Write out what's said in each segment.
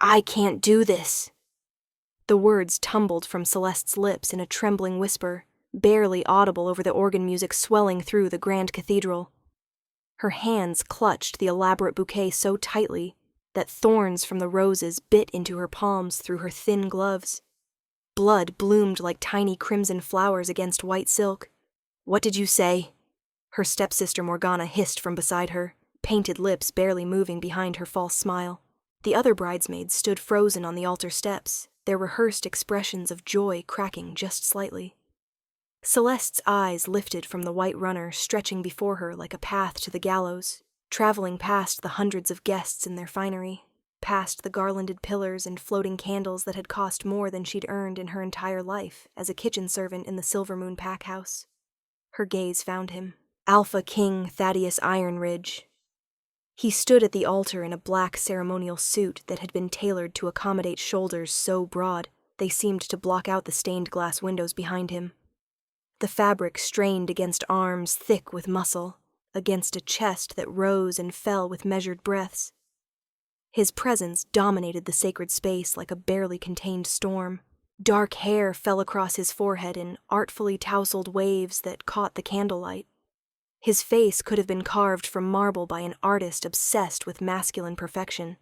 I can't do this." The words tumbled from Celeste's lips in a trembling whisper, barely audible over the organ music swelling through the grand cathedral. Her hands clutched the elaborate bouquet so tightly that thorns from the roses bit into her palms through her thin gloves. Blood bloomed like tiny crimson flowers against white silk. "What did you say?" Her stepsister Morgana hissed from beside her, painted lips barely moving behind her false smile. The other bridesmaids stood frozen on the altar steps, their rehearsed expressions of joy cracking just slightly. Celeste's eyes lifted from the white runner stretching before her like a path to the gallows, traveling past the hundreds of guests in their finery, past the garlanded pillars and floating candles that had cost more than she'd earned in her entire life as a kitchen servant in the Silver Moon pack house. Her gaze found him, Alpha King Thaddeus Ironridge. He stood at the altar in a black ceremonial suit that had been tailored to accommodate shoulders so broad they seemed to block out the stained glass windows behind him. The fabric strained against arms thick with muscle, against a chest that rose and fell with measured breaths. His presence dominated the sacred space like a barely contained storm. Dark hair fell across his forehead in artfully tousled waves that caught the candlelight. His face could have been carved from marble by an artist obsessed with masculine perfection.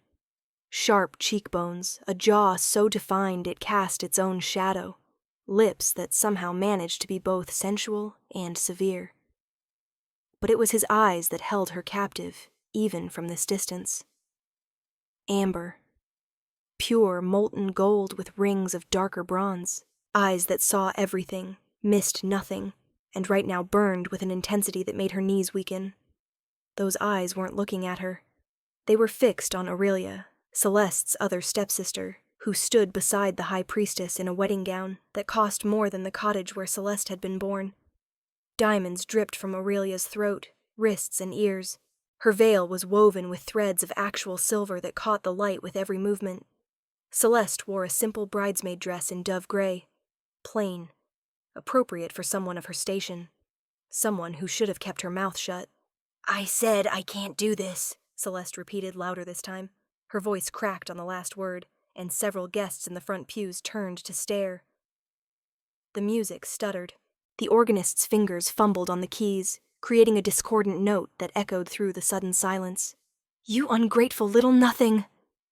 Sharp cheekbones, a jaw so defined it cast its own shadow, lips that somehow managed to be both sensual and severe. But it was his eyes that held her captive, even from this distance. Amber. Pure, molten gold with rings of darker bronze. Eyes that saw everything, missed nothing, and right now burned with an intensity that made her knees weaken. Those eyes weren't looking at her. They were fixed on Aurelia, Celeste's other stepsister, who stood beside the high priestess in a wedding gown that cost more than the cottage where Celeste had been born. Diamonds dripped from Aurelia's throat, wrists, and ears. Her veil was woven with threads of actual silver that caught the light with every movement. Celeste wore a simple bridesmaid dress in dove gray, plain, appropriate for someone of her station, someone who should have kept her mouth shut. "I said I can't do this," Celeste repeated louder this time. Her voice cracked on the last word, and several guests in the front pews turned to stare. The music stuttered. The organist's fingers fumbled on the keys, creating a discordant note that echoed through the sudden silence. "You ungrateful little nothing,"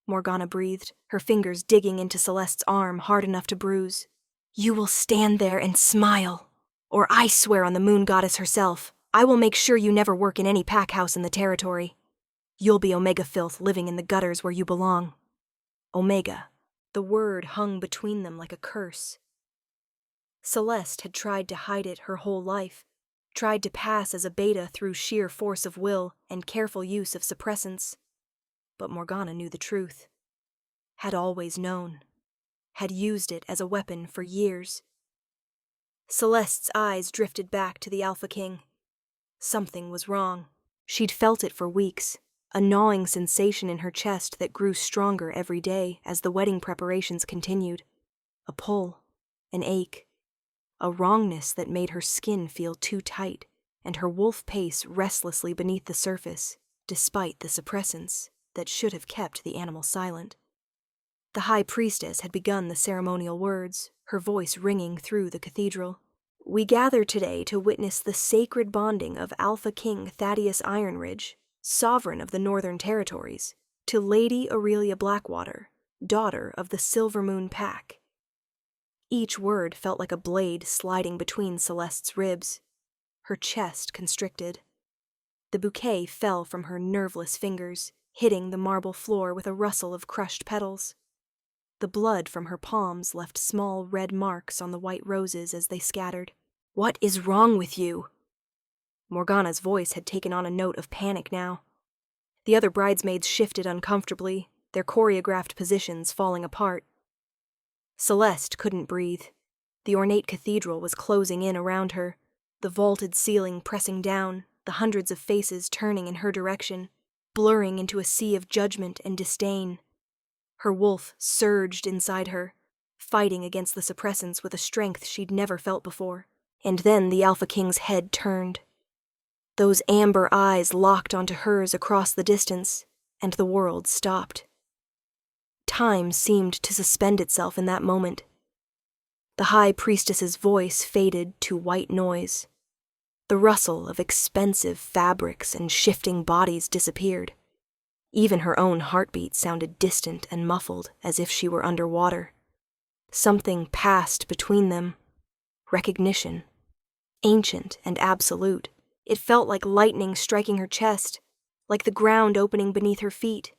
Morgana breathed, her fingers digging into Celeste's arm hard enough to bruise. "You will stand there and smile, or I swear on the moon goddess herself, I will make sure you never work in any pack house in the territory. You'll be Omega filth living in the gutters where you belong." Omega. The word hung between them like a curse. Celeste had tried to hide it her whole life, tried to pass as a beta through sheer force of will and careful use of suppressants. But Morgana knew the truth. Had always known. Had used it as a weapon for years. Celeste's eyes drifted back to the Alpha King. Something was wrong. She'd felt it for weeks, a gnawing sensation in her chest that grew stronger every day as the wedding preparations continued. A pull, an ache, a wrongness that made her skin feel too tight, and her wolf pace restlessly beneath the surface, despite the suppressants that should have kept the animal silent. The high priestess had begun the ceremonial words, her voice ringing through the cathedral. "We gather today to witness the sacred bonding of Alpha King Thaddeus Ironridge, sovereign of the Northern Territories, to Lady Aurelia Blackwater, daughter of the Silver Moon Pack." Each word felt like a blade sliding between Celeste's ribs. Her chest constricted. The bouquet fell from her nerveless fingers, hitting the marble floor with a rustle of crushed petals. The blood from her palms left small red marks on the white roses as they scattered. "What is wrong with you?" Morgana's voice had taken on a note of panic now. The other bridesmaids shifted uncomfortably, their choreographed positions falling apart. Celeste couldn't breathe. The ornate cathedral was closing in around her, the vaulted ceiling pressing down, the hundreds of faces turning in her direction, blurring into a sea of judgment and disdain. Her wolf surged inside her, fighting against the suppressants with a strength she'd never felt before. And then the Alpha King's head turned. Those amber eyes locked onto hers across the distance, and the world stopped. Time seemed to suspend itself in that moment. The High Priestess's voice faded to white noise. The rustle of expensive fabrics and shifting bodies disappeared. Even her own heartbeat sounded distant and muffled, as if she were underwater. Something passed between them. Recognition. Ancient and absolute. It felt like lightning striking her chest, like the ground opening beneath her feet,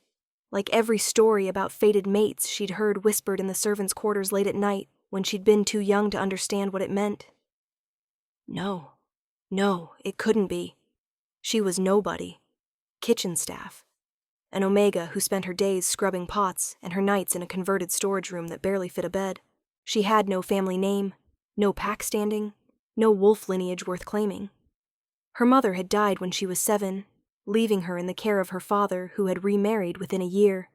like every story about fated mates she'd heard whispered in the servants' quarters late at night when she'd been too young to understand what it meant. No, it couldn't be. She was nobody. Kitchen staff. An Omega who spent her days scrubbing pots and her nights in a converted storage room that barely fit a bed. She had no family name, no pack standing, no wolf lineage worth claiming. Her mother had died when she was 7, leaving her in the care of her father, who had remarried within a year,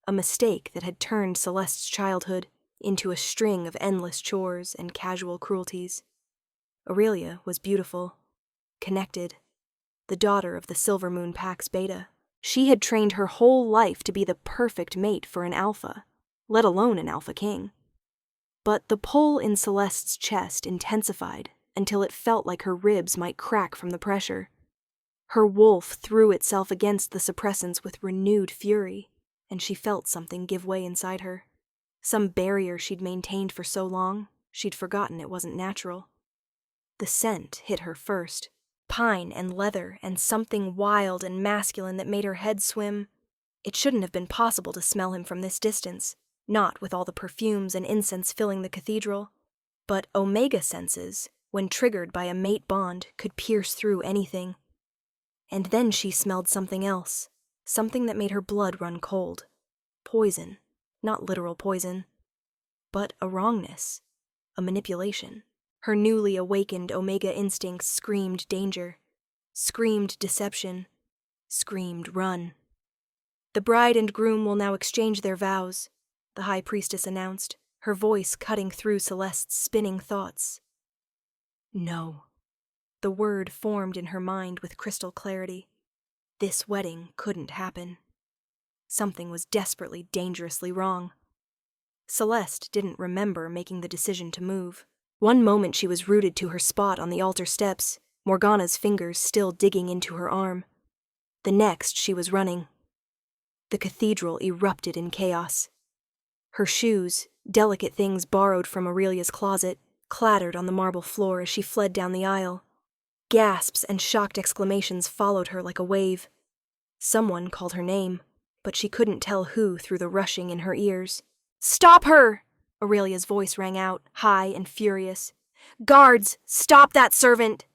a mistake that had turned Celeste's childhood into a string of endless chores and casual cruelties. Aurelia was beautiful, connected, the daughter of the Silver Moon Pack's beta. She had trained her whole life to be the perfect mate for an alpha, let alone an alpha king. But the pull in Celeste's chest intensified until it felt like her ribs might crack from the pressure. Her wolf threw itself against the suppressants with renewed fury, and she felt something give way inside her. Some barrier she'd maintained for so long, she'd forgotten it wasn't natural. The scent hit her first. Pine and leather and something wild and masculine that made her head swim. It shouldn't have been possible to smell him from this distance, not with all the perfumes and incense filling the cathedral. But Omega senses, when triggered by a mate bond, could pierce through anything. And then she smelled something else, something that made her blood run cold. Poison, not literal poison, but a wrongness, a manipulation. Her newly awakened Omega instincts screamed danger, screamed deception, screamed run. The bride and groom will now exchange their vows, the High Priestess announced, her voice cutting through Celeste's spinning thoughts. No. The word formed in her mind with crystal clarity. This wedding couldn't happen. Something was desperately, dangerously wrong. Celeste didn't remember making the decision to move. One moment she was rooted to her spot on the altar steps, Morgana's fingers still digging into her arm. The next she was running. The cathedral erupted in chaos. Her shoes, delicate things borrowed from Aurelia's closet, clattered on the marble floor as she fled down the aisle. Gasps and shocked exclamations followed her like a wave. Someone called her name, but she couldn't tell who through the rushing in her ears. "Stop her!" Aurelia's voice rang out, high and furious. "Guards, stop that servant!"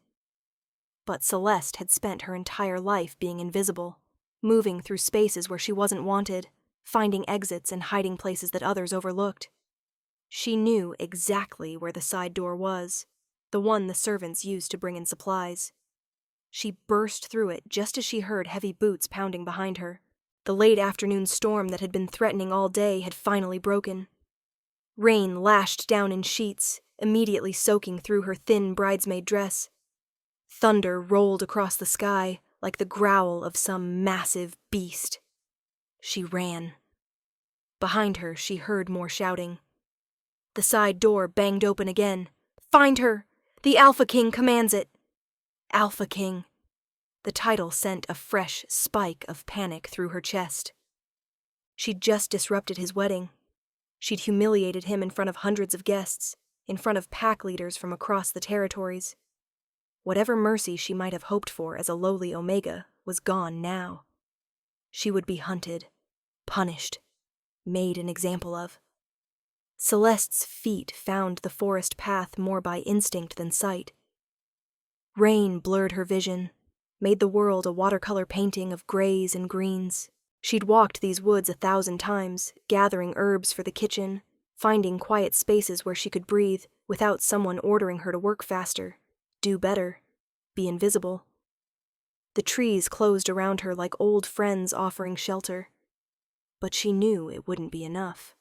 But Celeste had spent her entire life being invisible, moving through spaces where she wasn't wanted, finding exits and hiding places that others overlooked. She knew exactly where the side door was, the one the servants used to bring in supplies. She burst through it just as she heard heavy boots pounding behind her. The late afternoon storm that had been threatening all day had finally broken. Rain lashed down in sheets, immediately soaking through her thin bridesmaid dress. Thunder rolled across the sky like the growl of some massive beast. She ran. Behind her, she heard more shouting. The side door banged open again. "Find her! The Alpha King commands it!" Alpha King. The title sent a fresh spike of panic through her chest. She'd just disrupted his wedding. She'd humiliated him in front of hundreds of guests, in front of pack leaders from across the territories. Whatever mercy she might have hoped for as a lowly Omega was gone now. She would be hunted, punished, made an example of. Celeste's feet found the forest path more by instinct than sight. Rain blurred her vision, made the world a watercolor painting of grays and greens. She'd walked these woods 1,000 times, gathering herbs for the kitchen, finding quiet spaces where she could breathe without someone ordering her to work faster, do better, be invisible. The trees closed around her like old friends offering shelter. But she knew it wouldn't be enough.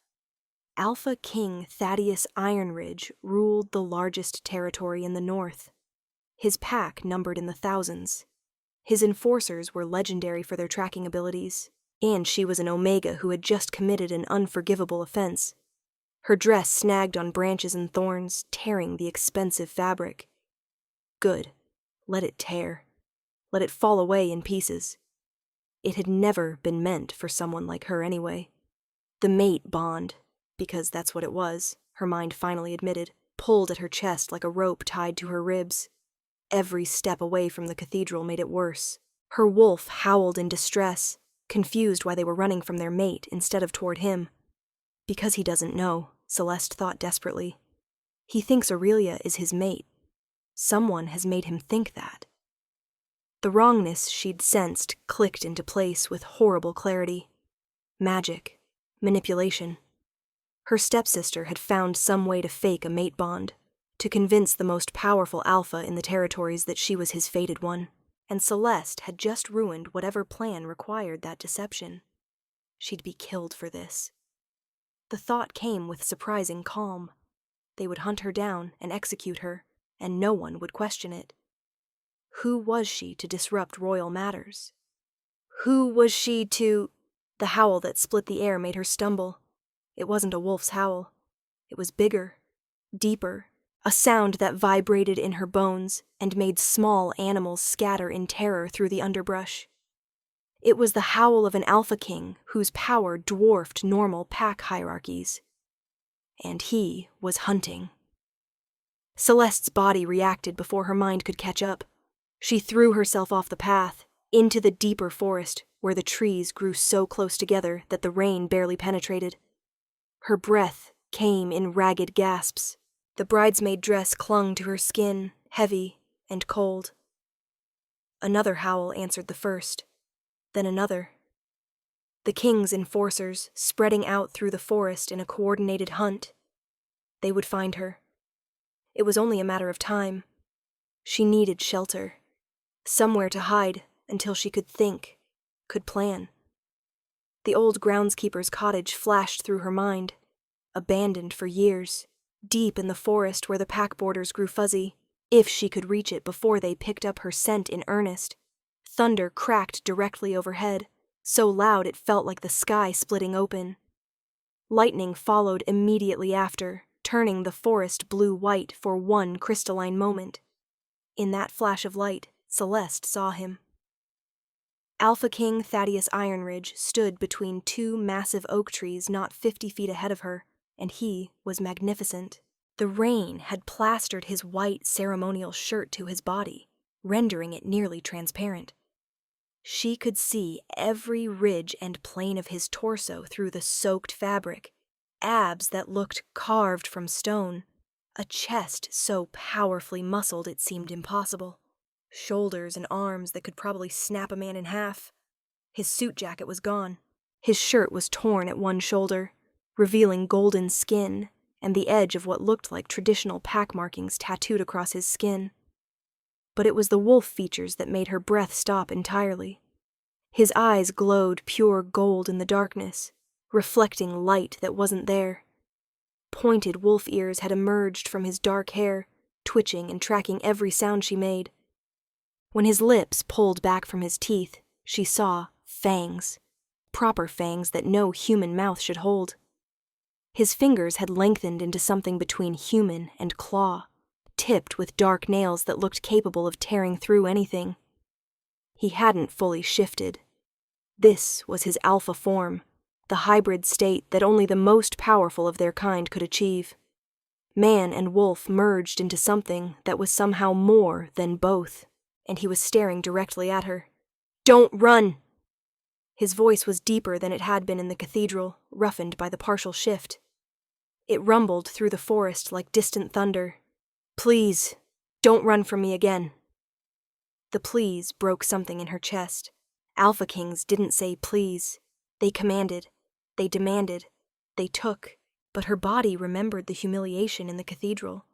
Alpha King Thaddeus Ironridge ruled the largest territory in the north. His pack numbered in the thousands. His enforcers were legendary for their tracking abilities, And she was an Omega who had just committed an unforgivable offense. Her dress snagged on branches and thorns, tearing the expensive fabric. Good. Let it tear. Let it fall away in pieces. It had never been meant for someone like her anyway. The mate bond, because that's what it was, her mind finally admitted, pulled at her chest like a rope tied to her ribs. Every step away from the cathedral made it worse. Her wolf howled in distress, confused why they were running from their mate instead of toward him. Because he doesn't know, Celeste thought desperately. He thinks Aurelia is his mate. Someone has made him think that. The wrongness she'd sensed clicked into place with horrible clarity. Magic. Manipulation. Her stepsister had found some way to fake a mate bond, to convince the most powerful alpha in the territories that she was his fated one, and Celeste had just ruined whatever plan required that deception. She'd be killed for this. The thought came with surprising calm. They would hunt her down and execute her, and no one would question it. Who was she to disrupt royal matters? Who was she to— The howl that split the air made her stumble. It wasn't a wolf's howl. It was bigger, deeper, a sound that vibrated in her bones and made small animals scatter in terror through the underbrush. It was the howl of an alpha king whose power dwarfed normal pack hierarchies. And he was hunting. Celeste's body reacted before her mind could catch up. She threw herself off the path, into the deeper forest, where the trees grew so close together that the rain barely penetrated. Her breath came in ragged gasps. The bridesmaid dress clung to her skin, heavy and cold. Another howl answered the first, then another. The king's enforcers, spreading out through the forest in a coordinated hunt. They would find her. It was only a matter of time. She needed shelter. Somewhere to hide until she could think, could plan. The old groundskeeper's cottage flashed through her mind, abandoned for years, deep in the forest where the pack borders grew fuzzy. If she could reach it before they picked up her scent in earnest. Thunder cracked directly overhead, so loud it felt like the sky splitting open. Lightning followed immediately after, turning the forest blue-white for one crystalline moment. In that flash of light, Celeste saw him. Alpha King Thaddeus Ironridge stood between two massive oak trees not 50 feet ahead of her, and he was magnificent. The rain had plastered his white ceremonial shirt to his body, rendering it nearly transparent. She could see every ridge and plane of his torso through the soaked fabric, abs that looked carved from stone, a chest so powerfully muscled it seemed impossible, shoulders and arms that could probably snap a man in half. His suit jacket was gone. His shirt was torn at one shoulder, revealing golden skin and the edge of what looked like traditional pack markings tattooed across his skin. But it was the wolf features that made her breath stop entirely. His eyes glowed pure gold in the darkness, reflecting light that wasn't there. Pointed wolf ears had emerged from his dark hair, twitching and tracking every sound she made. When his lips pulled back from his teeth, she saw fangs, proper fangs that no human mouth should hold. His fingers had lengthened into something between human and claw, tipped with dark nails that looked capable of tearing through anything. He hadn't fully shifted. This was his alpha form, the hybrid state that only the most powerful of their kind could achieve. Man and wolf merged into something that was somehow more than both, and he was staring directly at her. "Don't run!" His voice was deeper than it had been in the cathedral, roughened by the partial shift. It rumbled through the forest like distant thunder. "Please, don't run from me again." The please broke something in her chest. Alpha Kings didn't say please. They commanded. They demanded. They took. But her body remembered the humiliation in the cathedral,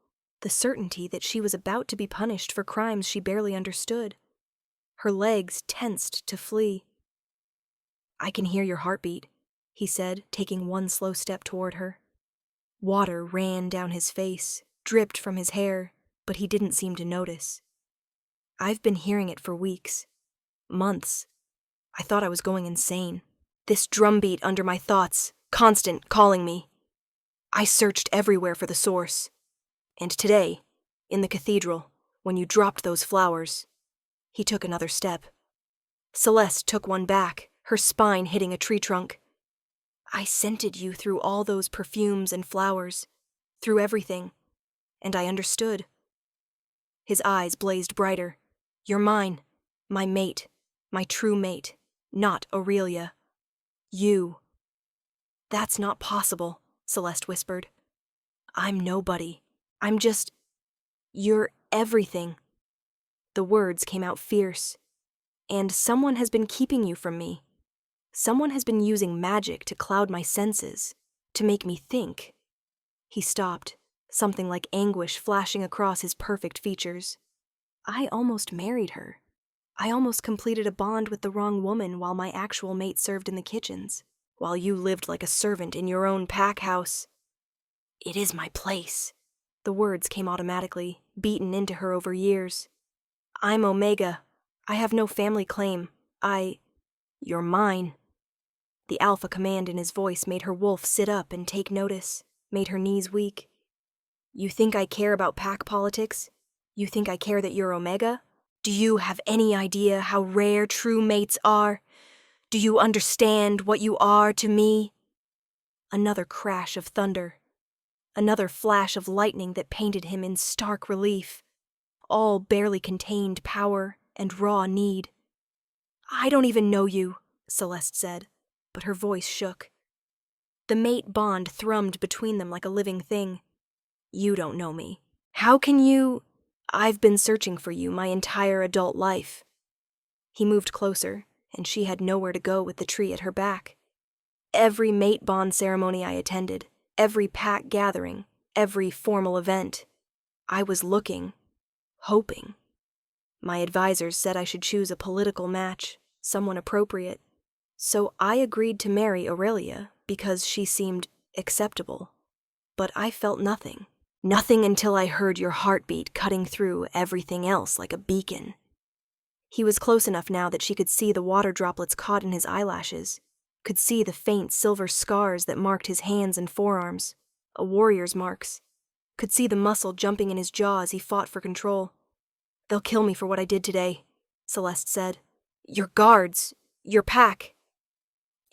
the certainty that she was about to be punished for crimes she barely understood. Her legs tensed to flee. "I can hear your heartbeat," he said, taking one slow step toward her. Water ran down his face, dripped from his hair, but he didn't seem to notice. "I've been hearing it for weeks. Months. I thought I was going insane. This drumbeat under my thoughts, constant, calling me. I searched everywhere for the source. And today, in the cathedral, when you dropped those flowers, he took another step. Celeste took one back, her spine hitting a tree trunk. I scented you through all those perfumes and flowers, through everything, and I understood. His eyes blazed brighter. You're mine, my mate, my true mate, not Aurelia. You. That's not possible, Celeste whispered. I'm nobody. I'm just... You're everything. The words came out fierce. And someone has been keeping you from me. Someone has been using magic to cloud my senses, to make me think. He stopped, something like anguish flashing across his perfect features. I almost married her. I almost completed a bond with the wrong woman while my actual mate served in the kitchens, while you lived like a servant in your own pack house. It is my place. The words came automatically, beaten into her over years. I'm Omega. I have no family claim. You're mine. The alpha command in his voice made her wolf sit up and take notice, made her knees weak. You think I care about pack politics? You think I care that you're Omega? Do you have any idea how rare true mates are? Do you understand what you are to me? Another crash of thunder. Another flash of lightning that painted him in stark relief. All barely contained power and raw need. I don't even know you, Celeste said, but her voice shook. The mate bond thrummed between them like a living thing. You don't know me. How can you... I've been searching for you my entire adult life. He moved closer, and she had nowhere to go with the tree at her back. Every mate bond ceremony I attended, every pack gathering, every formal event, I was looking, hoping. My advisors said I should choose a political match, someone appropriate. So I agreed to marry Aurelia because she seemed acceptable. But I felt nothing. Nothing until I heard your heartbeat cutting through everything else like a beacon. He was close enough now that she could see the water droplets caught in his eyelashes, could see the faint silver scars that marked his hands and forearms, a warrior's marks, could see the muscle jumping in his jaw as he fought for control. They'll kill me for what I did today, Celeste said. Your guards, your pack.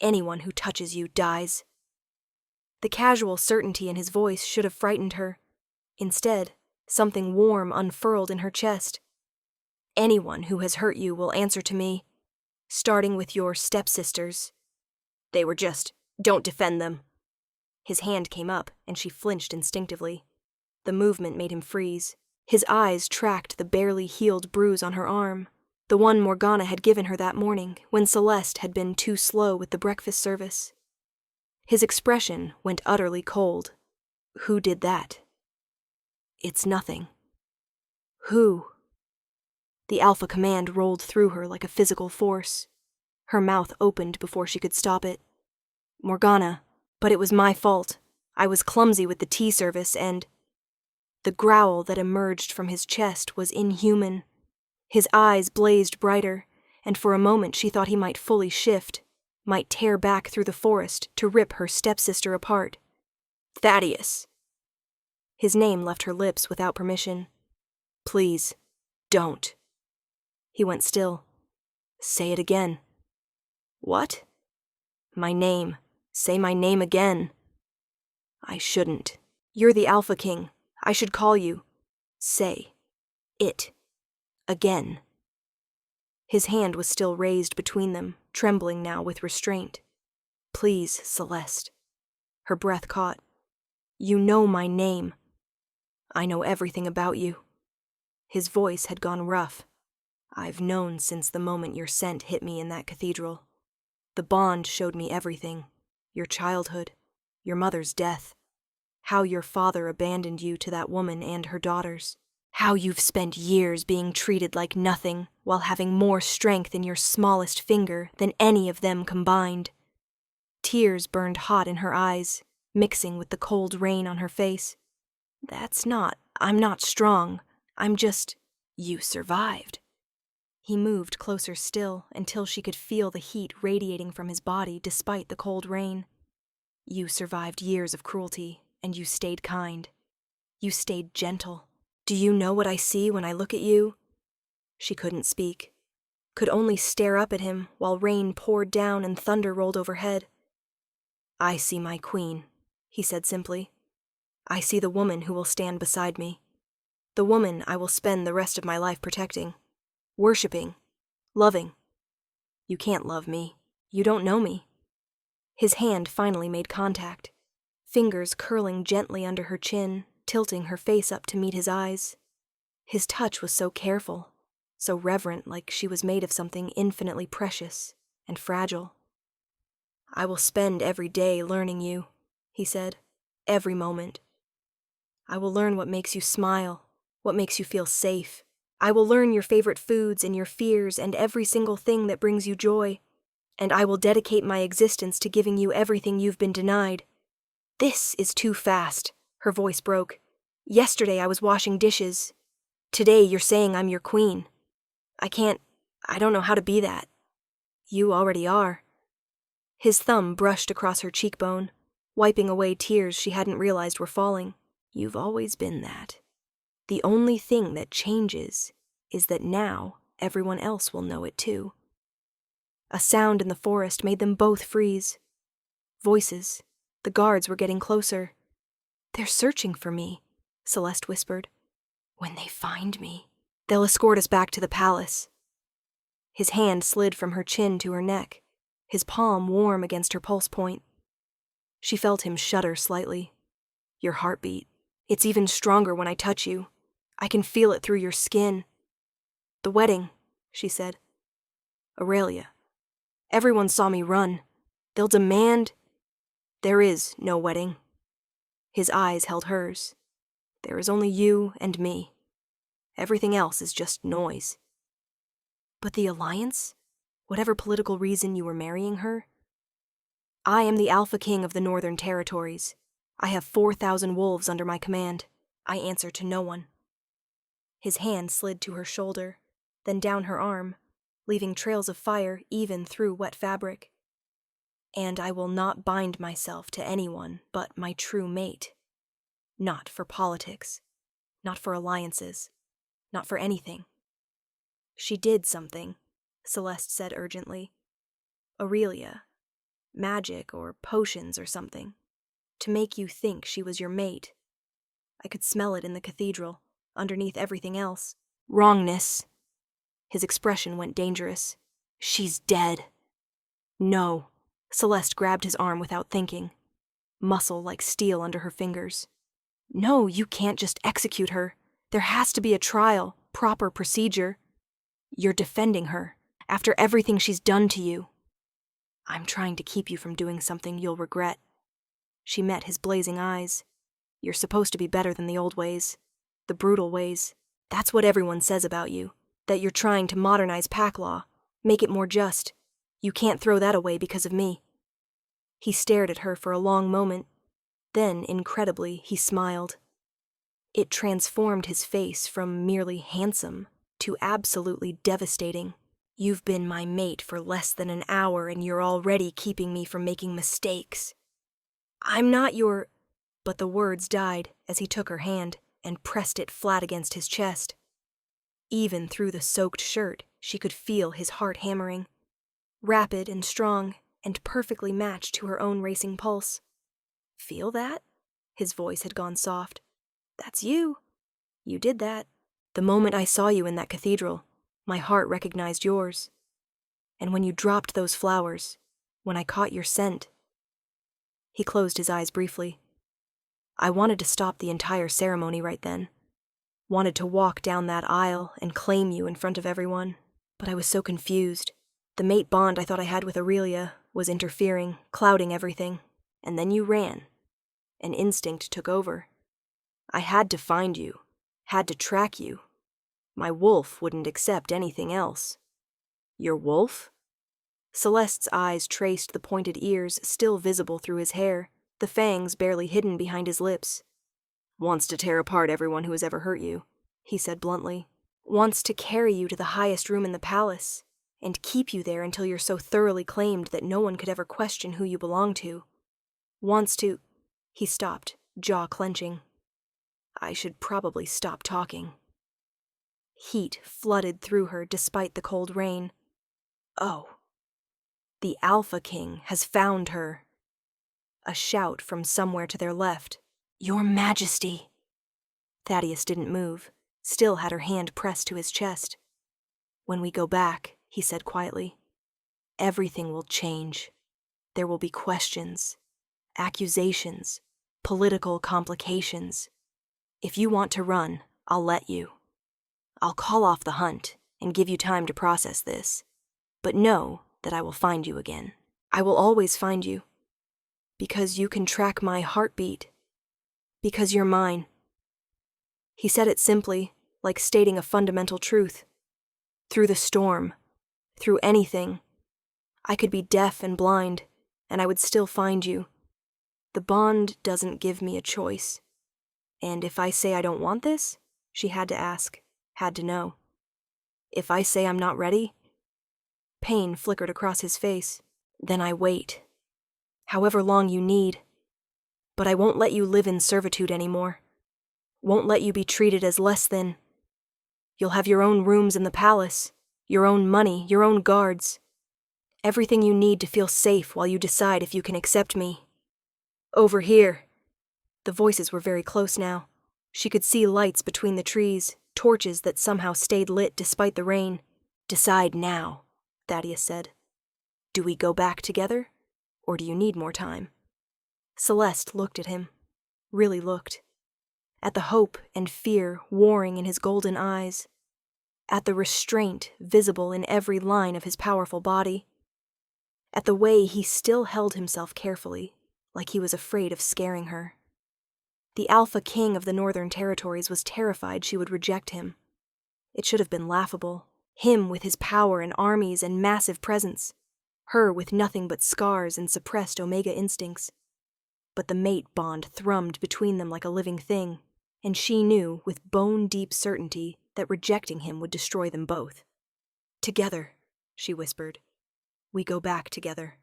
Anyone who touches you dies. The casual certainty in his voice should have frightened her. Instead, something warm unfurled in her chest. Anyone who has hurt you will answer to me, starting with your stepsisters. They were just, don't defend them. His hand came up, and she flinched instinctively. The movement made him freeze. His eyes tracked the barely healed bruise on her arm, the one Morgana had given her that morning when Celeste had been too slow with the breakfast service. His expression went utterly cold. Who did that? It's nothing. Who? The alpha command rolled through her like a physical force. Her mouth opened before she could stop it. Morgana, but it was my fault. I was clumsy with the tea service and... The growl that emerged from his chest was inhuman. His eyes blazed brighter, and for a moment she thought he might fully shift, might tear back through the forest to rip her stepsister apart. Thaddeus! His name left her lips without permission. Please, don't. He went still. Say it again. What? My name. Say my name again. I shouldn't. You're the Alpha King. I should call you. Say it again. His hand was still raised between them, trembling now with restraint. Please, Celeste. Her breath caught. You know my name. I know everything about you. His voice had gone rough. I've known since the moment your scent hit me in that cathedral. The bond showed me everything. Your childhood, your mother's death, how your father abandoned you to that woman and her daughters, how you've spent years being treated like nothing while having more strength in your smallest finger than any of them combined. Tears burned hot in her eyes, mixing with the cold rain on her face. I'm not strong. I'm just, you survived. He moved closer still until she could feel the heat radiating from his body despite the cold rain. You survived years of cruelty, and you stayed kind. You stayed gentle. Do you know what I see when I look at you? She couldn't speak, could only stare up at him while rain poured down and thunder rolled overhead. I see my queen, he said simply. I see the woman who will stand beside me. The woman I will spend the rest of my life protecting, worshipping, loving. You can't love me. You don't know me. His hand finally made contact, fingers curling gently under her chin, tilting her face up to meet his eyes. His touch was so careful, so reverent, like she was made of something infinitely precious and fragile. I will spend every day learning you, he said, every moment. I will learn what makes you smile, what makes you feel safe. I will learn your favorite foods and your fears and every single thing that brings you joy. And I will dedicate my existence to giving you everything you've been denied. This is too fast, her voice broke. Yesterday I was washing dishes. Today you're saying I'm your queen. I don't know how to be that. You already are. His thumb brushed across her cheekbone, wiping away tears she hadn't realized were falling. You've always been that. The only thing that changes is that now everyone else will know it too. A sound in the forest made them both freeze. Voices. The guards were getting closer. They're searching for me, Celeste whispered. When they find me, they'll escort us back to the palace. His hand slid from her chin to her neck, his palm warm against her pulse point. She felt him shudder slightly. Your heartbeat. It's even stronger when I touch you. I can feel it through your skin. The wedding, she said. Aurelia. Everyone saw me run. They'll demand... There is no wedding. His eyes held hers. There is only you and me. Everything else is just noise. But the alliance? Whatever political reason you were marrying her? I am the Alpha King of the Northern Territories. I have 4,000 wolves under my command. I answer to no one. His hand slid to her shoulder, then down her arm, leaving trails of fire even through wet fabric. And I will not bind myself to anyone but my true mate. Not for politics, not for alliances, not for anything. She did something, Celeste said urgently. Aurelia, magic or potions or something, to make you think she was your mate. I could smell it in the cathedral, underneath everything else. Wrongness. His expression went dangerous. She's dead. No. Celeste grabbed his arm without thinking, muscle like steel under her fingers. No, you can't just execute her. There has to be a trial, proper procedure. You're defending her, after everything she's done to you. I'm trying to keep you from doing something you'll regret. She met his blazing eyes. You're supposed to be better than the old ways, the brutal ways. That's what everyone says about you, that you're trying to modernize pack law, make it more just. You can't throw that away because of me. He stared at her for a long moment. Then, incredibly, he smiled. It transformed his face from merely handsome to absolutely devastating. You've been my mate for less than an hour and you're already keeping me from making mistakes. I'm not your... But the words died as he took her hand and pressed it flat against his chest. Even through the soaked shirt, she could feel his heart hammering. Rapid and strong, and perfectly matched to her own racing pulse. Feel that? His voice had gone soft. That's you. You did that. The moment I saw you in that cathedral, my heart recognized yours. And when you dropped those flowers, when I caught your scent... He closed his eyes briefly. I wanted to stop the entire ceremony right then. Wanted to walk down that aisle and claim you in front of everyone, but I was so confused. The mate bond I thought I had with Aurelia was interfering, clouding everything, and then you ran. An instinct took over. I had to find you, had to track you. My wolf wouldn't accept anything else. Your wolf? Celeste's eyes traced the pointed ears still visible through his hair, the fangs barely hidden behind his lips. Wants to tear apart everyone who has ever hurt you, he said bluntly. Wants to carry you to the highest room in the palace, and keep you there until you're so thoroughly claimed that no one could ever question who you belong to. Wants to... He stopped, jaw clenching. I should probably stop talking. Heat flooded through her despite the cold rain. Oh. The Alpha King has found her. A shout from somewhere to their left. Your Majesty! Thaddeus didn't move, still had her hand pressed to his chest. When we go back, he said quietly, everything will change. There will be questions, accusations, political complications. If you want to run, I'll let you. I'll call off the hunt and give you time to process this. But know that I will find you again. I will always find you. Because you can track my heartbeat. Because you're mine. He said it simply, like stating a fundamental truth. Through the storm, through anything, I could be deaf and blind, and I would still find you. The bond doesn't give me a choice. And if I say I don't want this, she had to ask, had to know. If I say I'm not ready, pain flickered across his face. Then I wait. However long you need. But I won't let you live in servitude anymore. Won't let you be treated as less than. You'll have your own rooms in the palace, your own money, your own guards. Everything you need to feel safe while you decide if you can accept me. Over here. The voices were very close now. She could see lights between the trees, torches that somehow stayed lit despite the rain. Decide now, Thaddeus said. Do we go back together, or do you need more time? Celeste looked at him, really looked. At the hope and fear warring in his golden eyes. At the restraint visible in every line of his powerful body. At the way he still held himself carefully, like he was afraid of scaring her. The Alpha King of the Northern Territories was terrified she would reject him. It should have been laughable. Him with his power and armies and massive presence. Her with nothing but scars and suppressed Omega instincts. But the mate bond thrummed between them like a living thing, and she knew with bone-deep certainty that rejecting him would destroy them both. Together, she whispered. We go back together.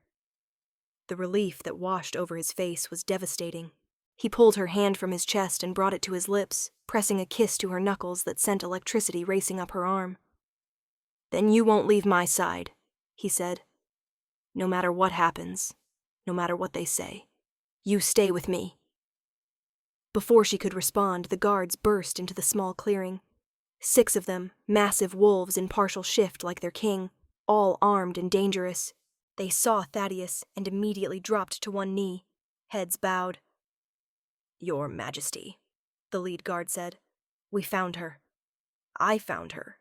The relief that washed over his face was devastating. He pulled her hand from his chest and brought it to his lips, pressing a kiss to her knuckles that sent electricity racing up her arm. Then you won't leave my side, he said. No matter what happens, no matter what they say, you stay with me. Before she could respond, the guards burst into the small clearing. 6 of them, massive wolves in partial shift like their king, all armed and dangerous. They saw Thaddeus and immediately dropped to one knee, heads bowed. Your Majesty, the lead guard said. We found her. I found her,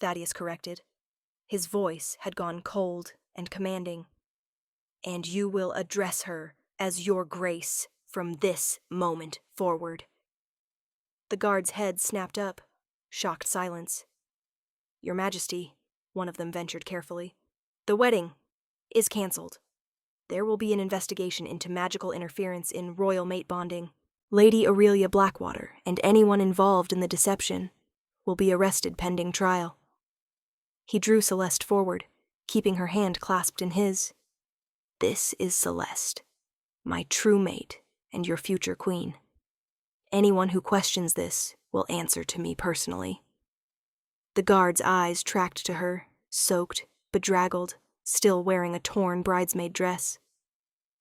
Thaddeus corrected. His voice had gone cold and commanding. And you will address her as your grace from this moment forward. The guard's head snapped up, shocked silence. Your Majesty, one of them ventured carefully, the wedding is cancelled. There will be an investigation into magical interference in royal mate bonding. Lady Aurelia Blackwater and anyone involved in the deception will be arrested pending trial. He drew Celeste forward, keeping her hand clasped in his. This is Celeste, my true mate and your future queen. Anyone who questions this will answer to me personally. The guard's eyes tracked to her, soaked, bedraggled, still wearing a torn bridesmaid dress.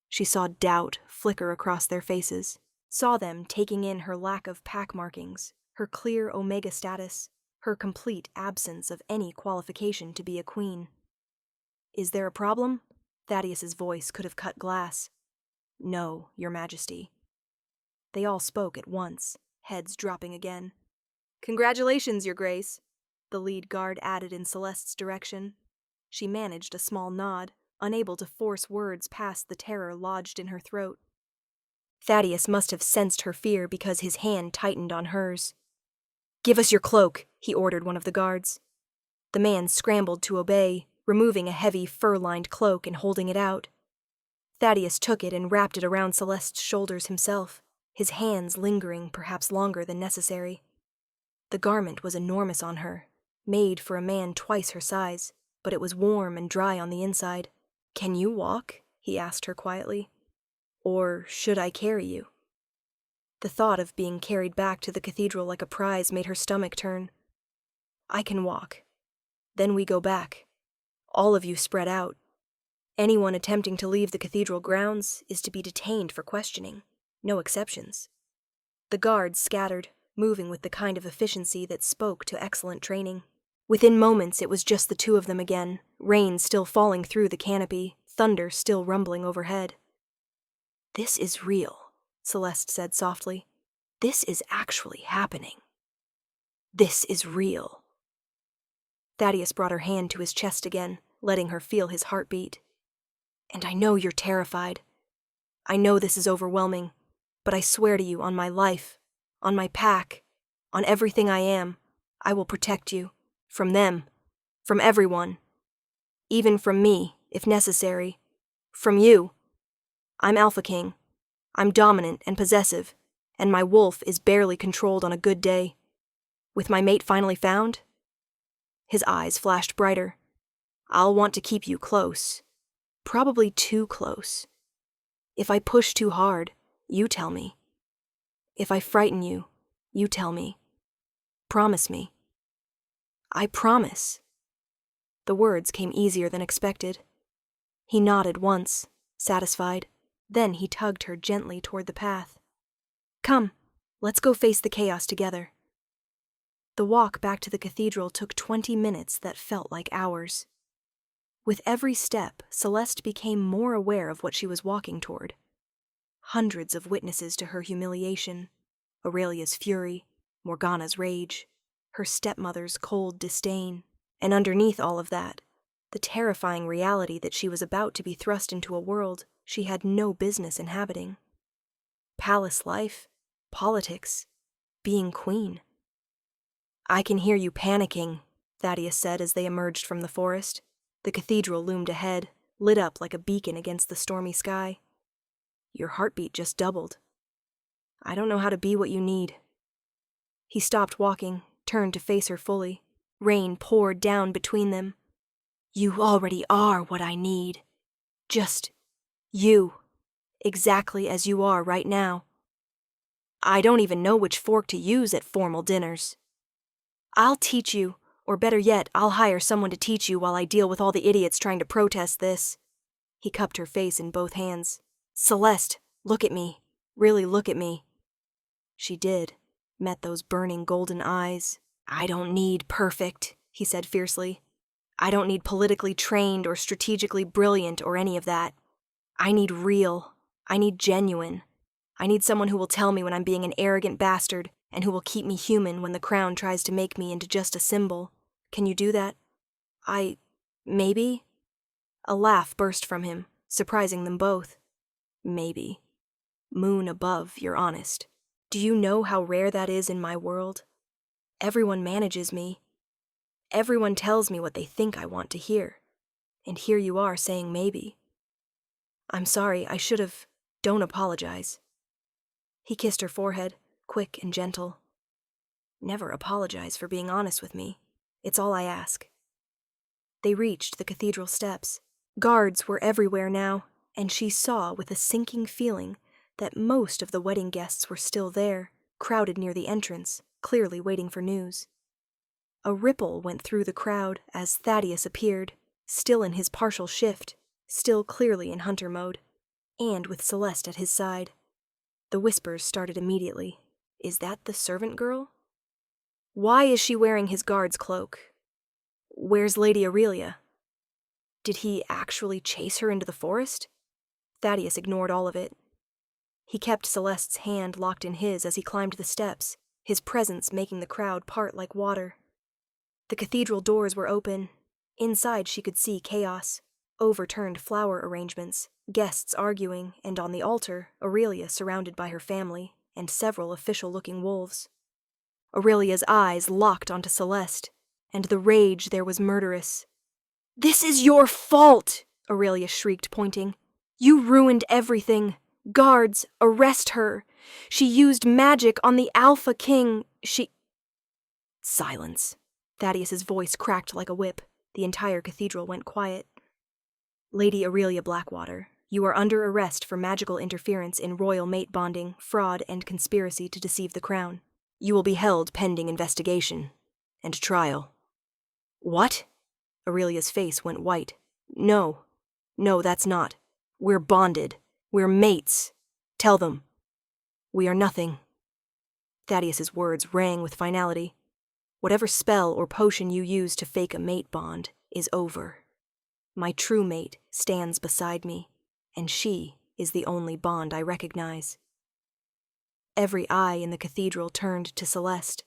She saw doubt flicker across their faces, saw them taking in her lack of pack markings, her clear Omega status, her complete absence of any qualification to be a queen. Is there a problem? Thaddeus's voice could have cut glass. No, Your Majesty. They all spoke at once, heads dropping again. Congratulations, Your Grace, the lead guard added in Celeste's direction. She managed a small nod, unable to force words past the terror lodged in her throat. Thaddeus must have sensed her fear because his hand tightened on hers. Give us your cloak, he ordered one of the guards. The man scrambled to obey, removing a heavy fur-lined cloak and holding it out. Thaddeus took it and wrapped it around Celeste's shoulders himself, his hands lingering perhaps longer than necessary. The garment was enormous on her, made for a man twice her size, but it was warm and dry on the inside. "Can you walk?" he asked her quietly. "Or should I carry you?" The thought of being carried back to the cathedral like a prize made her stomach turn. "I can walk. Then we go back. All of you spread out. Anyone attempting to leave the cathedral grounds is to be detained for questioning. No exceptions." The guards scattered, moving with the kind of efficiency that spoke to excellent training. Within moments, it was just the two of them again, rain still falling through the canopy, thunder still rumbling overhead. "This is real," Celeste said softly. "This is actually happening. This is real." Thaddeus brought her hand to his chest again, letting her feel his heartbeat. "And I know you're terrified. I know this is overwhelming, but I swear to you on my life, on my pack, on everything I am, I will protect you. From them. From everyone. Even from me, if necessary. From you. I'm Alpha King. I'm dominant and possessive, and my wolf is barely controlled on a good day. With my mate finally found?" His eyes flashed brighter. "I'll want to keep you close. Probably too close. If I push too hard, you tell me. If I frighten you, you tell me. Promise me." "I promise." The words came easier than expected. He nodded once, satisfied. Then he tugged her gently toward the path. "Come, let's go face the chaos together." The walk back to the cathedral took 20 minutes that felt like hours. With every step, Celeste became more aware of what she was walking toward. Hundreds of witnesses to her humiliation, Aurelia's fury, Morgana's rage, her stepmother's cold disdain, and underneath all of that, the terrifying reality that she was about to be thrust into a world she had no business inhabiting. Palace life, politics, being queen. "I can hear you panicking," Thaddeus said as they emerged from the forest. The cathedral loomed ahead, lit up like a beacon against the stormy sky. "Your heartbeat just doubled. I don't know how to be what you need." He stopped walking, turned to face her fully. Rain poured down between them. "You already are what I need. Just you. Exactly as you are right now. I don't even know which fork to use at formal dinners. I'll teach you, or better yet, I'll hire someone to teach you while I deal with all the idiots trying to protest this." He cupped her face in both hands. "Celeste, look at me. Really look at me." She did, met those burning golden eyes. "I don't need perfect," he said fiercely. "I don't need politically trained or strategically brilliant or any of that. I need real. I need genuine. I need someone who will tell me when I'm being an arrogant bastard and who will keep me human when the crown tries to make me into just a symbol. Can you do that?" Maybe?" A laugh burst from him, surprising them both. "Maybe. Moon above, you're honest. Do you know how rare that is in my world? Everyone manages me. Everyone tells me what they think I want to hear. And here you are saying maybe. I'm sorry, I should have. Don't apologize." He kissed her forehead, quick and gentle. "Never apologize for being honest with me. It's all I ask." They reached the cathedral steps. Guards were everywhere now, and she saw with a sinking feeling that most of the wedding guests were still there, crowded near the entrance, clearly waiting for news. A ripple went through the crowd as Thaddeus appeared, still in his partial shift, still clearly in hunter mode, and with Celeste at his side. The whispers started immediately. Is that the servant girl? Why is she wearing his guard's cloak? Where's Lady Aurelia? Did he actually chase her into the forest? Thaddeus ignored all of it. He kept Celeste's hand locked in his as he climbed the steps, his presence making the crowd part like water. The cathedral doors were open. Inside she could see chaos, overturned flower arrangements, guests arguing, and on the altar, Aurelia surrounded by her family, and several official-looking wolves. Aurelia's eyes locked onto Celeste, and the rage there was murderous. "This is your fault!" Aurelia shrieked, pointing. "You ruined everything. Guards, arrest her. She used magic on the Alpha King. Silence, Thaddeus's voice cracked like a whip. The entire cathedral went quiet. Lady Aurelia Blackwater, you are under arrest for magical interference in royal mate bonding, fraud, and conspiracy to deceive the crown. You will be held pending investigation and trial. What? Aurelia's face went white. No, that's not. We're bonded. We're mates. Tell them. We are nothing. Thaddeus's words rang with finality. Whatever spell or potion you use to fake a mate bond is over. My true mate stands beside me, and she is the only bond I recognize. Every eye in the cathedral turned to Celeste.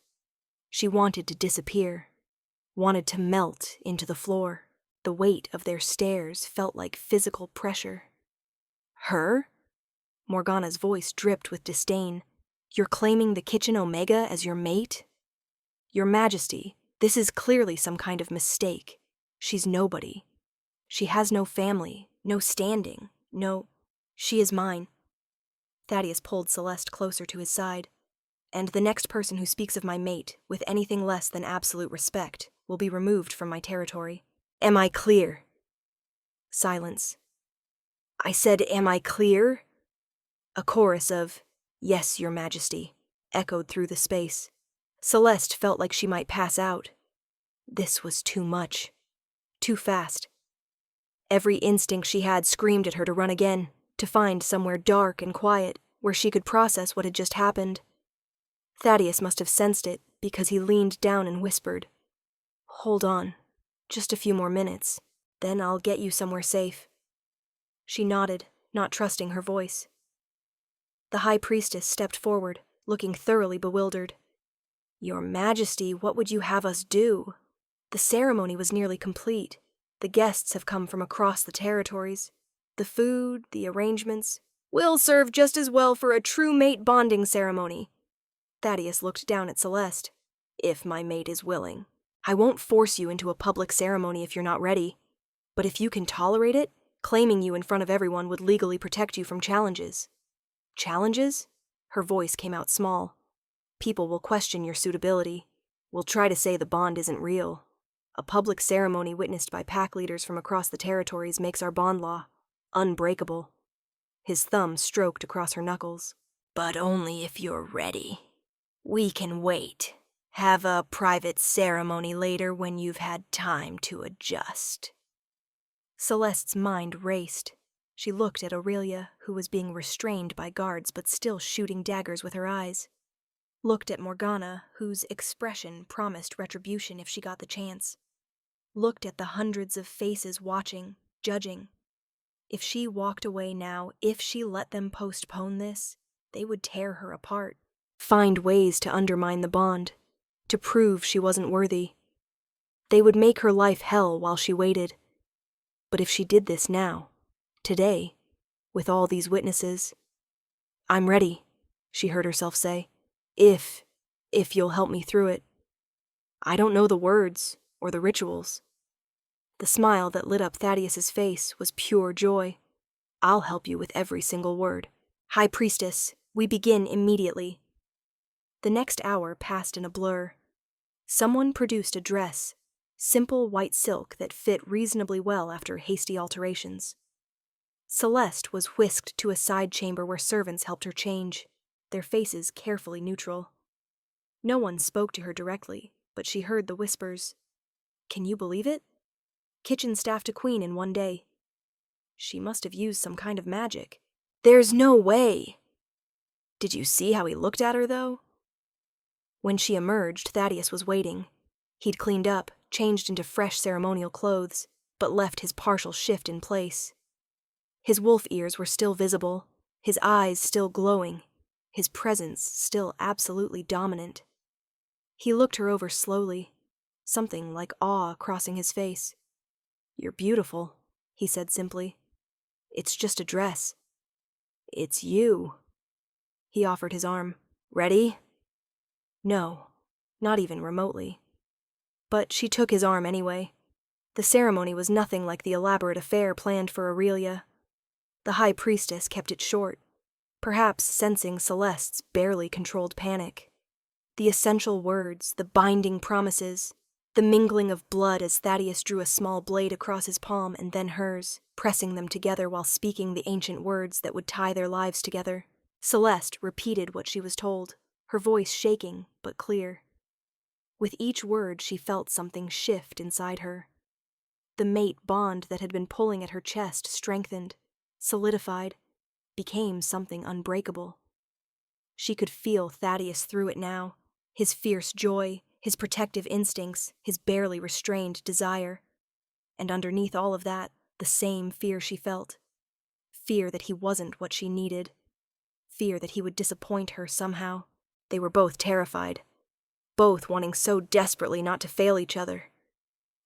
She wanted to disappear, wanted to melt into the floor. The weight of their stares felt like physical pressure. Her? Morgana's voice dripped with disdain. You're claiming the Kitchen Omega as your mate? Your Majesty, this is clearly some kind of mistake. She's nobody. She has no family, no standing, no... She is mine. Thaddeus pulled Celeste closer to his side. And the next person who speaks of my mate with anything less than absolute respect will be removed from my territory. Am I clear? Silence. I said, am I clear? A chorus of, yes, Your Majesty, echoed through the space. Celeste felt like she might pass out. This was too much. Too fast. Every instinct she had screamed at her to run again, to find somewhere dark and quiet where she could process what had just happened. Thaddeus must have sensed it because he leaned down and whispered, Hold on, just a few more minutes, then I'll get you somewhere safe. She nodded, not trusting her voice. The High Priestess stepped forward, looking thoroughly bewildered. Your Majesty, what would you have us do? The ceremony was nearly complete. The guests have come from across the territories. The food, the arrangements, will serve just as well for a true mate bonding ceremony. Thaddeus looked down at Celeste. If my mate is willing. I won't force you into a public ceremony if you're not ready. But if you can tolerate it, claiming you in front of everyone would legally protect you from challenges. Challenges? Her voice came out small. People will question your suitability. Will try to say the bond isn't real. A public ceremony witnessed by pack leaders from across the territories makes our bond law unbreakable. His thumb stroked across her knuckles. But only if you're ready. We can wait. Have a private ceremony later when you've had time to adjust. Celeste's mind raced. She looked at Aurelia, who was being restrained by guards but still shooting daggers with her eyes. Looked at Morgana, whose expression promised retribution if she got the chance. Looked at the hundreds of faces watching, judging. If she walked away now, if she let them postpone this, they would tear her apart. Find ways to undermine the bond, to prove she wasn't worthy. They would make her life hell while she waited. But if she did this now, today, with all these witnesses, I'm ready, she heard herself say. If you'll help me through it. I don't know the words or the rituals. The smile that lit up Thaddeus's face was pure joy. I'll help you with every single word. High Priestess, we begin immediately. The next hour passed in a blur. Someone produced a dress, simple white silk that fit reasonably well after hasty alterations. Celeste was whisked to a side chamber where servants helped her change, their faces carefully neutral. No one spoke to her directly, but she heard the whispers. Can you believe it? Kitchen staff to queen in one day. She must have used some kind of magic. There's no way! Did you see how he looked at her, though? When she emerged, Thaddeus was waiting. He'd cleaned up, changed into fresh ceremonial clothes, but left his partial shift in place. His wolf ears were still visible, his eyes still glowing, his presence still absolutely dominant. He looked her over slowly, something like awe crossing his face. You're beautiful, he said simply. It's just a dress. It's you. He offered his arm. Ready? No, not even remotely. But she took his arm anyway. The ceremony was nothing like the elaborate affair planned for Aurelia. The High Priestess kept it short, perhaps sensing Celeste's barely controlled panic. The essential words, the binding promises, The mingling of blood as Thaddeus drew a small blade across his palm and then hers, pressing them together while speaking the ancient words that would tie their lives together. Celeste repeated what she was told, her voice shaking but clear. With each word she felt something shift inside her. The mate bond that had been pulling at her chest strengthened, solidified, became something unbreakable. She could feel Thaddeus through it now, his fierce joy, his protective instincts, his barely restrained desire. And underneath all of that, the same fear she felt. Fear that he wasn't what she needed. Fear that he would disappoint her somehow. They were both terrified, both wanting so desperately not to fail each other.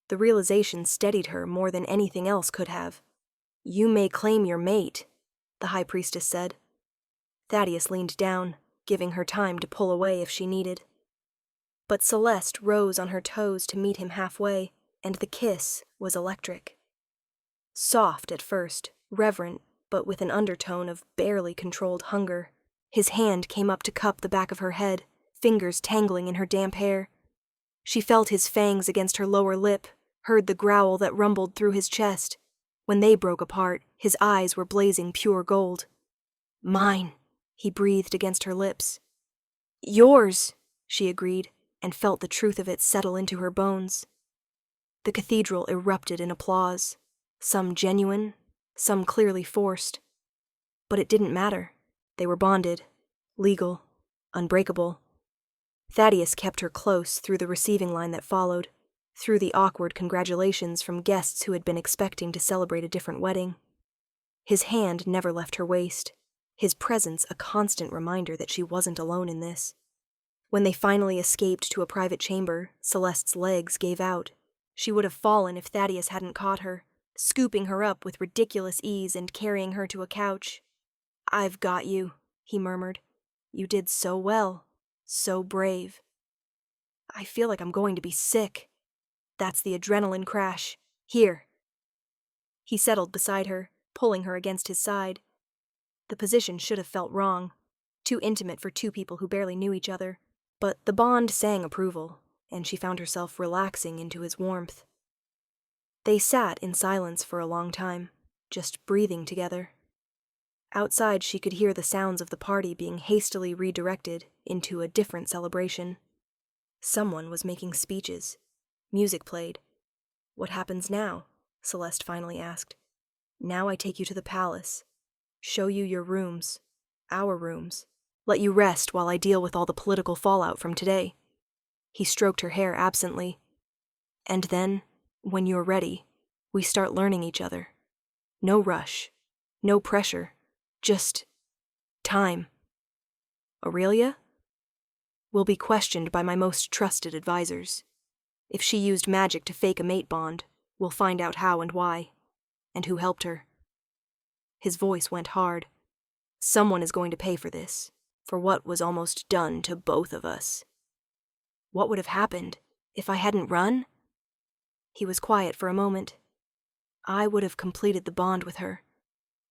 The realization steadied her more than anything else could have. "You may claim your mate," the High Priestess said. Thaddeus leaned down, giving her time to pull away if she needed. But Celeste rose on her toes to meet him halfway, and the kiss was electric. Soft at first, reverent, but with an undertone of barely controlled hunger. His hand came up to cup the back of her head, fingers tangling in her damp hair. She felt his fangs against her lower lip, heard the growl that rumbled through his chest. When they broke apart, his eyes were blazing pure gold. "Mine," he breathed against her lips. "Yours," she agreed, and felt the truth of it settle into her bones. The cathedral erupted in applause, some genuine, some clearly forced. But it didn't matter. They were bonded, legal, unbreakable. Thaddeus kept her close through the receiving line that followed, through the awkward congratulations from guests who had been expecting to celebrate a different wedding. His hand never left her waist, his presence a constant reminder that she wasn't alone in this. When they finally escaped to a private chamber, Celeste's legs gave out. She would have fallen if Thaddeus hadn't caught her, scooping her up with ridiculous ease and carrying her to a couch. "I've got you," he murmured. "You did so well, so brave. I feel like I'm going to be sick. That's the adrenaline crash. Here." He settled beside her, pulling her against his side. The position should have felt wrong, too intimate for two people who barely knew each other, but the bond sang approval, and she found herself relaxing into his warmth. They sat in silence for a long time, just breathing together. Outside she could hear the sounds of the party being hastily redirected into a different celebration. Someone was making speeches. Music played. "What happens now?" Celeste finally asked. "Now I take you to the palace. Show you your rooms. Our rooms. Let you rest while I deal with all the political fallout from today." He stroked her hair absently. "And then, when you're ready, we start learning each other. No rush. No pressure. Just time. Aurelia? Will be questioned by my most trusted advisors. If she used magic to fake a mate bond, we'll find out how and why, and who helped her." His voice went hard. "Someone is going to pay for this, for what was almost done to both of us." "What would have happened if I hadn't run?" He was quiet for a moment. "I would have completed the bond with her.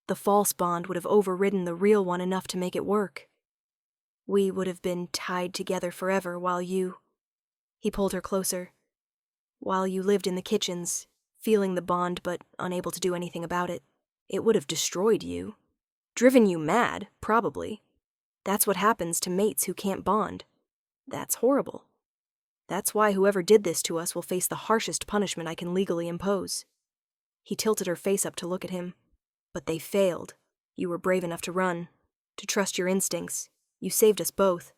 The false bond would have overridden the real one enough to make it work. We would have been tied together forever while you—" He pulled her closer. "While you lived in the kitchens, feeling the bond but unable to do anything about it. It would have destroyed you. Driven you mad, probably. That's what happens to mates who can't bond. That's horrible. That's why whoever did this to us will face the harshest punishment I can legally impose." He tilted her face up to look at him. "But they failed. You were brave enough to run, to trust your instincts. You saved us both.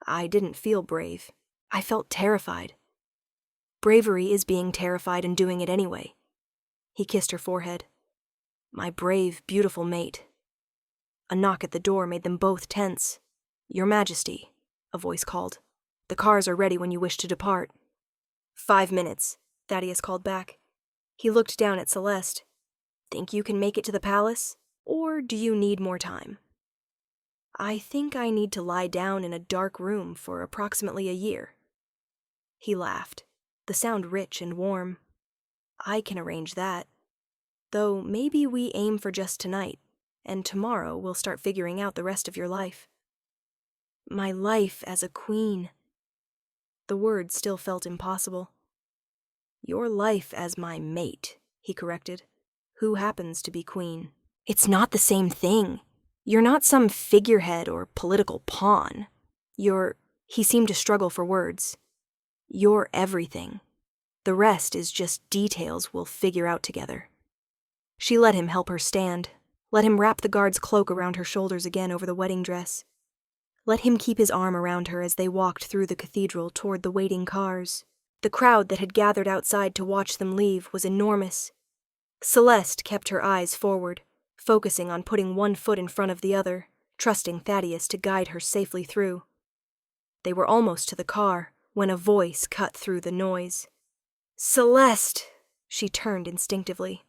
I didn't feel brave. I felt terrified. Bravery is being terrified and doing it anyway." He kissed her forehead. "My brave, beautiful mate." A knock at the door made them both tense. "Your Majesty," a voice called. "The cars are ready when you wish to depart." "5 minutes," Thaddeus called back. He looked down at Celeste. "Think you can make it to the palace? Or do you need more time?" "I think I need to lie down in a dark room for approximately a year." He laughed, the sound rich and warm. "I can arrange that. Though maybe we aim for just tonight, and tomorrow we'll start figuring out the rest of your life." "My life as a queen." The words still felt impossible. Your life as my mate, he corrected. Who happens to be queen? It's not the same thing. You're not some figurehead or political pawn. He seemed to struggle for words. You're everything. The rest is just details we'll figure out together. She let him help her stand, let him wrap the guard's cloak around her shoulders again over the wedding dress. Let him keep his arm around her as they walked through the cathedral toward the waiting cars. The crowd that had gathered outside to watch them leave was enormous. Celeste kept her eyes forward, focusing on putting one foot in front of the other, trusting Thaddeus to guide her safely through. They were almost to the car when a voice cut through the noise. Celeste! She turned instinctively.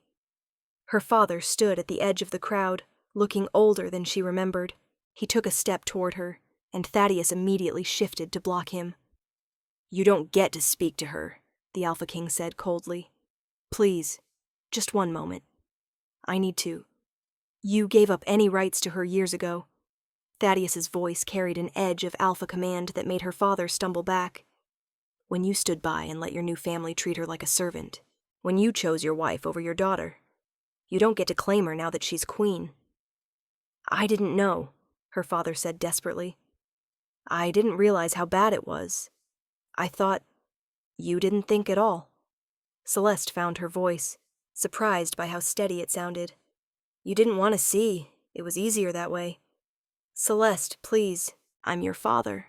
Her father stood at the edge of the crowd, looking older than she remembered. He took a step toward her, and Thaddeus immediately shifted to block him. You don't get to speak to her, the Alpha King said coldly. Please, just one moment. I need to. You gave up any rights to her years ago. Thaddeus's voice carried an edge of alpha command that made her father stumble back. When you stood by and let your new family treat her like a servant. When you chose your wife over your daughter. You don't get to claim her now that she's queen. I didn't know, her father said desperately. I didn't realize how bad it was. I thought you didn't think at all. Celeste found her voice, surprised by how steady it sounded. You didn't want to see. It was easier that way. Celeste, please, I'm your father.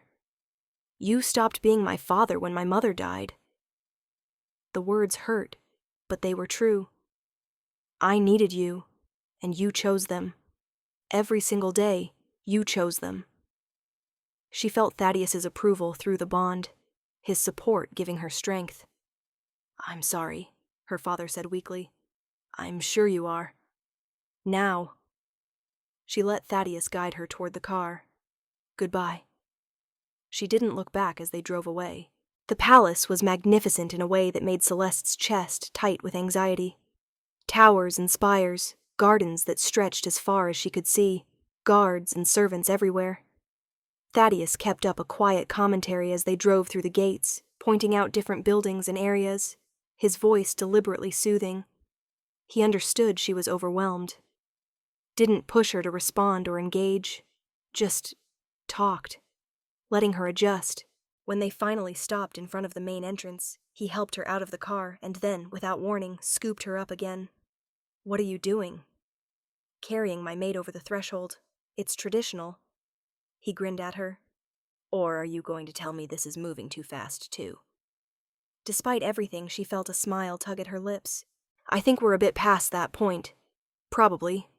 You stopped being my father when my mother died. The words hurt, but they were true. I needed you, and you chose them. Every single day, you chose them. She felt Thaddeus's approval through the bond, his support giving her strength. I'm sorry, her father said weakly. I'm sure you are. Now. She let Thaddeus guide her toward the car. Goodbye. She didn't look back as they drove away. The palace was magnificent in a way that made Celeste's chest tight with anxiety. Towers and spires, gardens that stretched as far as she could see, guards and servants everywhere. Thaddeus kept up a quiet commentary as they drove through the gates, pointing out different buildings and areas, his voice deliberately soothing. He understood she was overwhelmed. Didn't push her to respond or engage, just talked, letting her adjust. When they finally stopped in front of the main entrance, he helped her out of the car and then, without warning, scooped her up again. What are you doing? Carrying my maid over the threshold. It's traditional. He grinned at her. Or are you going to tell me this is moving too fast, too? Despite everything, she felt a smile tug at her lips. I think we're a bit past that point. Probably.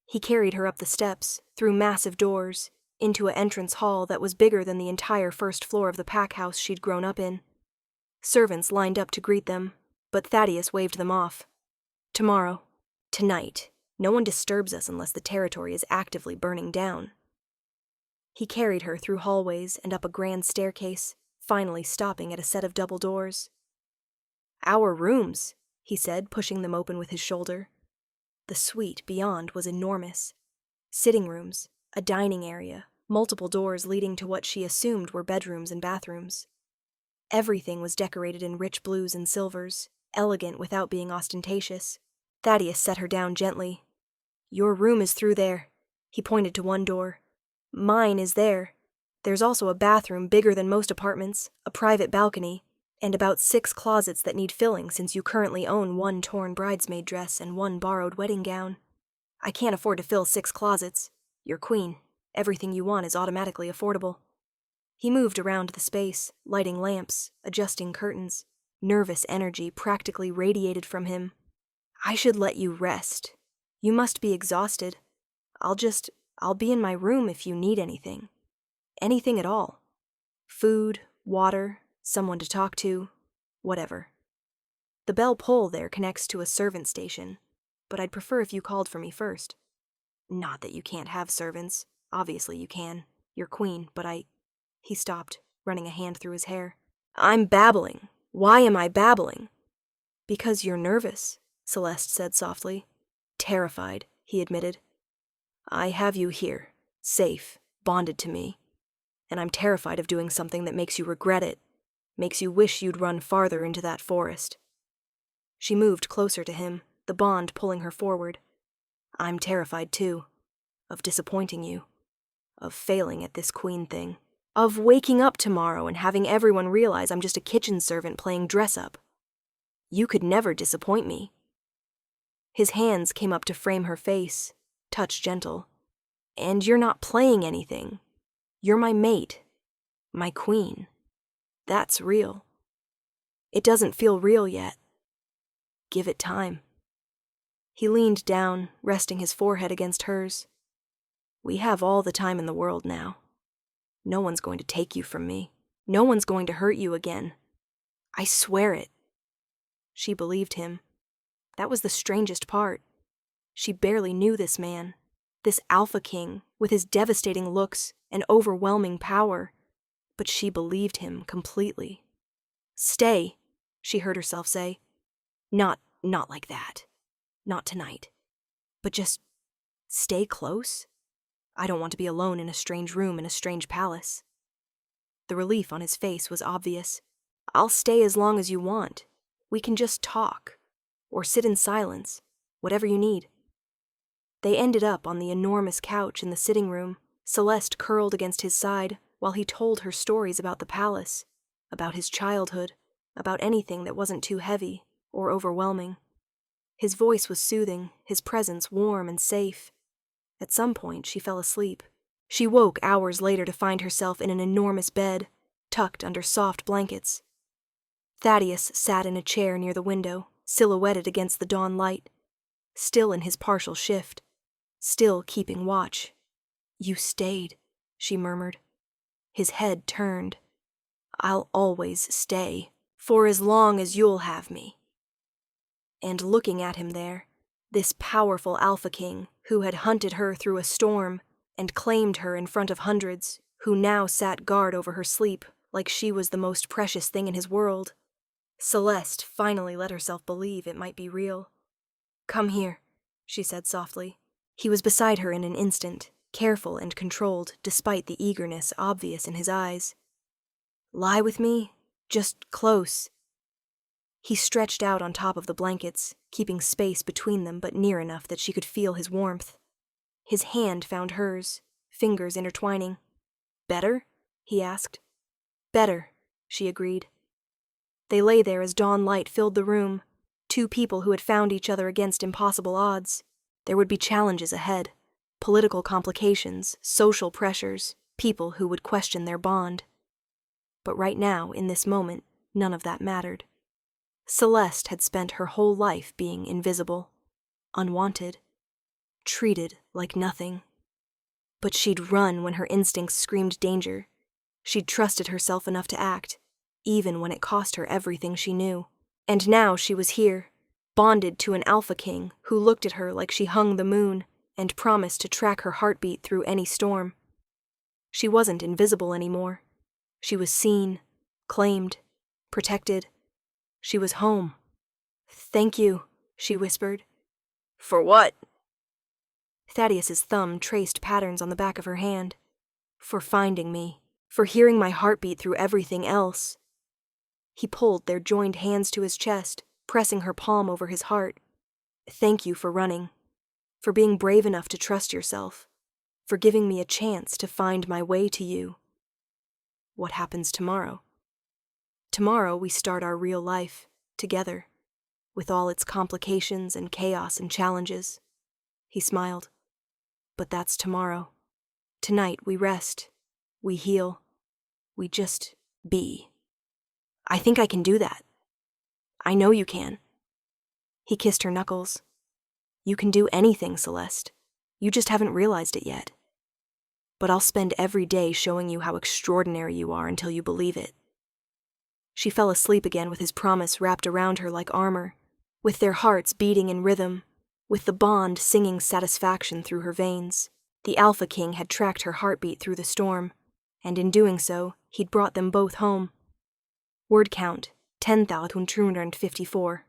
He carried her up the steps, through massive doors, into an entrance hall that was bigger than the entire first floor of the pack house she'd grown up in. Servants lined up to greet them, but Thaddeus waved them off. Tomorrow. Tonight. No one disturbs us unless the territory is actively burning down. He carried her through hallways and up a grand staircase, finally stopping at a set of double doors. Our rooms, he said, pushing them open with his shoulder. The suite beyond was enormous. Sitting rooms, a dining area, multiple doors leading to what she assumed were bedrooms and bathrooms. Everything was decorated in rich blues and silvers, elegant without being ostentatious. Thaddeus set her down gently. Your room is through there. He pointed to one door. Mine is there. There's also a bathroom bigger than most apartments, a private balcony, and about 6 closets that need filling since you currently own 1 torn bridesmaid dress and 1 borrowed wedding gown. I can't afford to fill 6 closets. You're queen. Everything you want is automatically affordable. He moved around the space, lighting lamps, adjusting curtains. Nervous energy practically radiated from him. I should let you rest. You must be exhausted. I'll be in my room if you need anything. Anything at all. Food, water, someone to talk to, whatever. The bell pull there connects to a servant station, but I'd prefer if you called for me first. Not that you can't have servants. Obviously you can. You're queen, but He stopped, running a hand through his hair. I'm babbling. Why am I babbling? Because you're nervous, Celeste said softly. Terrified, he admitted. I have you here, safe, bonded to me. And I'm terrified of doing something that makes you regret it, makes you wish you'd run farther into that forest. She moved closer to him, the bond pulling her forward. I'm terrified, too. Of disappointing you. Of failing at this queen thing. Of waking up tomorrow and having everyone realize I'm just a kitchen servant playing dress-up. You could never disappoint me. His hands came up to frame her face, touch gentle. And you're not playing anything. You're my mate. My queen. That's real. It doesn't feel real yet. Give it time. He leaned down, resting his forehead against hers. We have all the time in the world now. No one's going to take you from me. No one's going to hurt you again. I swear it. She believed him. That was the strangest part. She barely knew this man, this alpha king, with his devastating looks and overwhelming power. But she believed him completely. Stay, she heard herself say. Not like that. Not tonight. But just stay close. I don't want to be alone in a strange room in a strange palace. The relief on his face was obvious. I'll stay as long as you want. We can just talk. Or sit in silence. Whatever you need. They ended up on the enormous couch in the sitting room, Celeste curled against his side while he told her stories about the palace, about his childhood, about anything that wasn't too heavy or overwhelming. His voice was soothing, his presence warm and safe. At some point, she fell asleep. She woke hours later to find herself in an enormous bed, tucked under soft blankets. Thaddeus sat in a chair near the window, silhouetted against the dawn light, still in his partial shift, still keeping watch. You stayed, she murmured. His head turned. I'll always stay, for as long as you'll have me. And looking at him there, this powerful alpha king who had hunted her through a storm and claimed her in front of hundreds, who now sat guard over her sleep like she was the most precious thing in his world, Celeste finally let herself believe it might be real. Come here, she said softly. He was beside her in an instant, careful and controlled despite the eagerness obvious in his eyes. Lie with me, just close. He stretched out on top of the blankets, keeping space between them but near enough that she could feel his warmth. His hand found hers, fingers intertwining. Better? He asked. Better, she agreed. They lay there as dawn light filled the room, two people who had found each other against impossible odds. There would be challenges ahead, political complications, social pressures, people who would question their bond. But right now, in this moment, none of that mattered. Celeste had spent her whole life being invisible, unwanted, treated like nothing. But she'd run when her instincts screamed danger. She'd trusted herself enough to act, even when it cost her everything she knew. And now she was here, bonded to an alpha king who looked at her like she hung the moon and promised to track her heartbeat through any storm. She wasn't invisible anymore. She was seen, claimed, protected. She was home. Thank you, she whispered. For what? Thaddeus's thumb traced patterns on the back of her hand. For finding me, for hearing my heartbeat through everything else. He pulled their joined hands to his chest, pressing her palm over his heart. Thank you for running, for being brave enough to trust yourself, for giving me a chance to find my way to you. What happens tomorrow? Tomorrow we start our real life, together, with all its complications and chaos and challenges. He smiled. But that's tomorrow. Tonight we rest, we heal, we just be. I think I can do that. I know you can. He kissed her knuckles. You can do anything, Celeste. You just haven't realized it yet. But I'll spend every day showing you how extraordinary you are until you believe it. She fell asleep again with his promise wrapped around her like armor, with their hearts beating in rhythm, with the bond singing satisfaction through her veins. The Alpha King had tracked her heartbeat through the storm, and in doing so, he'd brought them both home. Word count, 10,254.